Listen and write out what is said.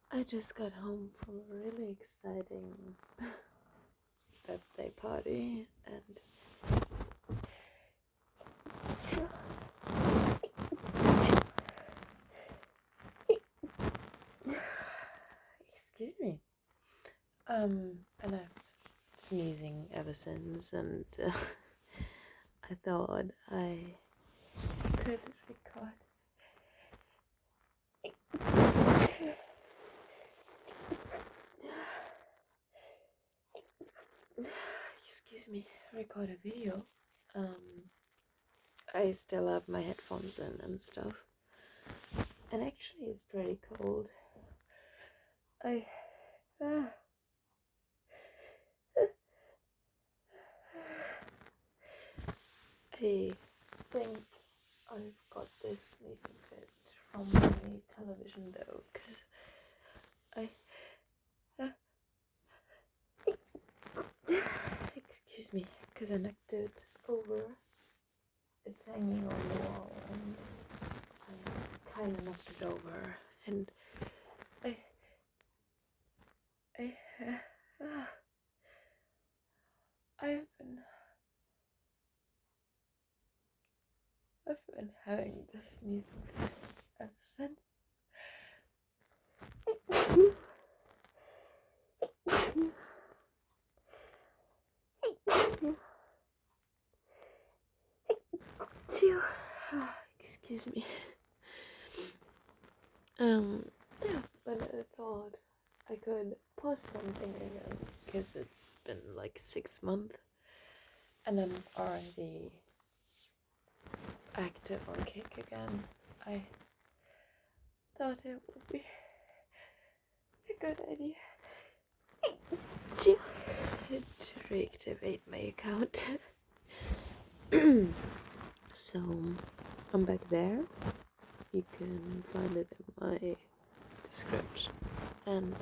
I just got home from a really exciting birthday party and excuse me. And I've sneezing ever since, and I thought I could record. Excuse me, record a video. I still have my headphones in and stuff, and actually, it's pretty cold. I I think I've got this sneezing fit from my television though, because I excuse me, because I knocked it over. It's hanging on the wall, and I kind of knocked it over, and I I've been having this sneezing fit ever since. Excuse me. Yeah, but I thought I could post something again because it's been like 6 months and I'm already active on Kick again. I thought it would be a good idea to reactivate my account. So I'm back there. You can find it in my description, and